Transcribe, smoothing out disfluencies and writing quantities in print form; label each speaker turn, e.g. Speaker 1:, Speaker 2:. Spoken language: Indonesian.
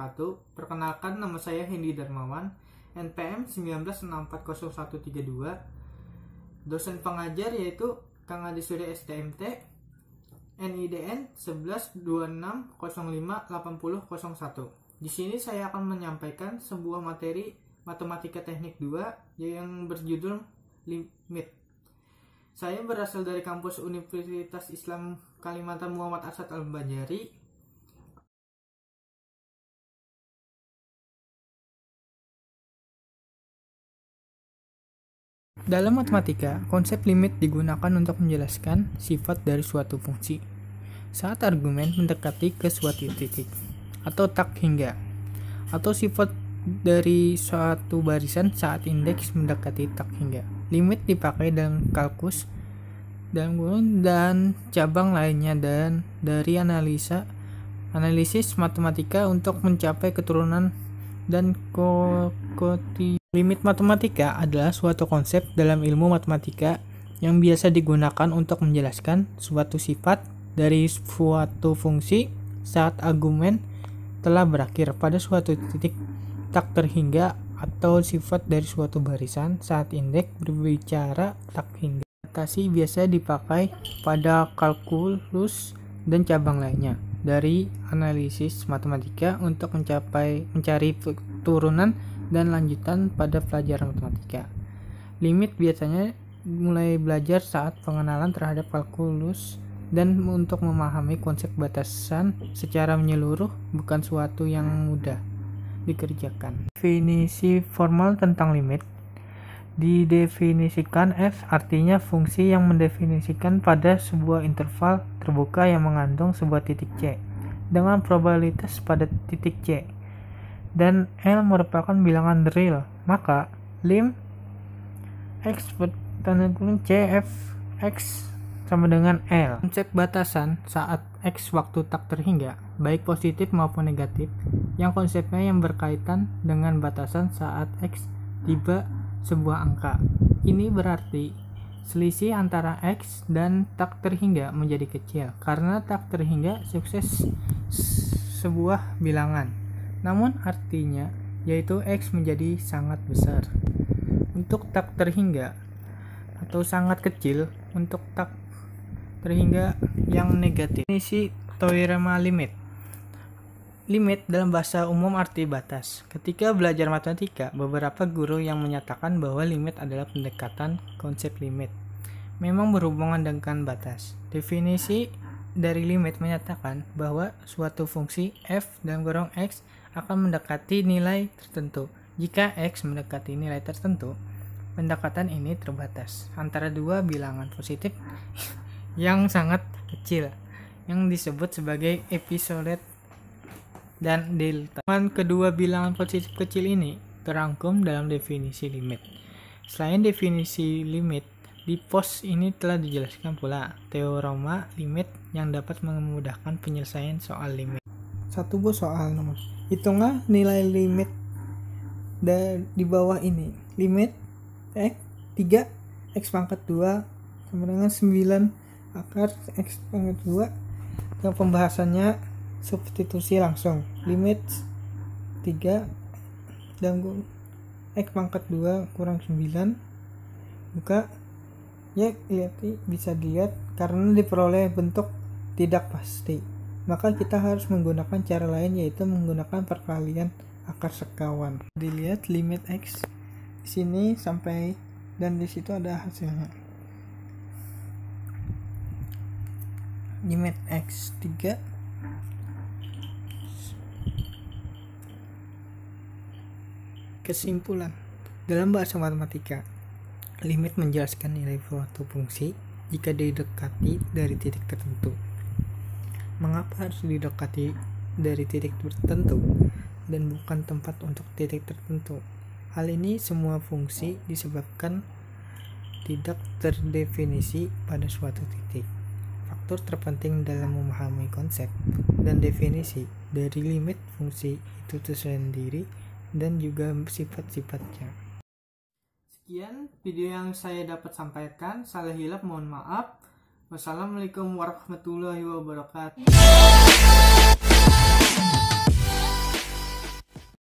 Speaker 1: wabarakatuh. Perkenalkan, nama saya Hendy Darmawan, NPM 19640132, dosen pengajar yaitu Kang Adi Surya STMT, NIDN 1126058001. Di sini saya akan menyampaikan sebuah materi Matematika Teknik 2 yang berjudul Limit. Saya berasal dari kampus Universitas Islam Kalimantan Muhammad Asad Al-Banjari. Dalam matematika, konsep limit digunakan untuk menjelaskan sifat dari suatu fungsi saat argumen mendekati ke suatu titik atau tak hingga, atau sifat dari suatu barisan saat indeks mendekati tak hingga. Limit dipakai dalam kalkulus dan cabang lainnya dan dari analisis matematika untuk mencapai keturunan dan Limit matematika adalah suatu konsep dalam ilmu matematika yang biasa digunakan untuk menjelaskan suatu sifat dari suatu fungsi saat argumen telah berakhir pada suatu titik tak terhingga, atau sifat dari suatu barisan saat indeks berbicara tak hingga. Notasi biasa dipakai pada kalkulus dan cabang lainnya dari analisis matematika untuk mencari turunan dan lanjutan pada pelajaran matematika. Limit biasanya mulai belajar saat pengenalan terhadap kalkulus dan untuk memahami konsep batasan secara menyeluruh bukan suatu yang mudah dikerjakan. Definisi formal tentang limit didefinisikan F artinya fungsi yang mendefinisikan pada sebuah interval terbuka yang mengandung sebuah titik C dengan probabilitas pada titik C, dan L merupakan bilangan real, maka lim x CF x sama dengan L. Konsep batasan saat x waktu tak terhingga, baik positif maupun negatif, yang konsepnya yang berkaitan dengan batasan saat x tiba sebuah angka. Ini berarti selisih antara x dan tak terhingga menjadi kecil karena tak terhingga sukses sebuah bilangan. Namun artinya yaitu x menjadi sangat besar untuk tak terhingga atau sangat kecil untuk tak terhingga yang negatif. Definisi teorema limit. Limit dalam bahasa umum arti batas. Ketika belajar matematika, beberapa guru yang menyatakan bahwa limit adalah pendekatan konsep limit memang berhubungan dengan batas. Definisi dari limit menyatakan bahwa suatu fungsi f dalam kurung x akan mendekati nilai tertentu. Jika x mendekati nilai tertentu, pendekatan ini terbatas antara dua bilangan positif yang sangat kecil yang disebut sebagai epsilon dan delta. Kedua bilangan positif kecil ini terangkum dalam definisi limit. Selain definisi limit, di pos ini telah dijelaskan pula teorema limit yang dapat memudahkan penyelesaian soal limit. Satu buah soal nomor. Hitunglah nilai limit di bawah ini. Limit x 3 x pangkat 2 sama dengan 9 akar x pangkat 2. Yang pembahasannya substitusi langsung. Limit 3 dan x pangkat 2 kurang 9 buka ya, bisa dilihat karena diperoleh bentuk tidak pasti, maka kita harus menggunakan cara lain, yaitu menggunakan perkalian akar sekawan. Dilihat limit x di sini sampai dan di situ ada hasilnya. Limit x 3 kesimpulan. Dalam bahasa matematika, limit menjelaskan nilai suatu fungsi jika didekati dari titik tertentu. Mengapa harus didekati dari titik tertentu dan bukan tempat untuk titik tertentu? Hal ini semua fungsi disebabkan tidak terdefinisi pada suatu titik. Faktor terpenting dalam memahami konsep dan definisi dari limit fungsi itu tersendiri dan juga sifat-sifatnya. Sekian video yang saya dapat sampaikan. Salah hilaf mohon maaf. Wassalamualaikum warahmatullahi wabarakatuh.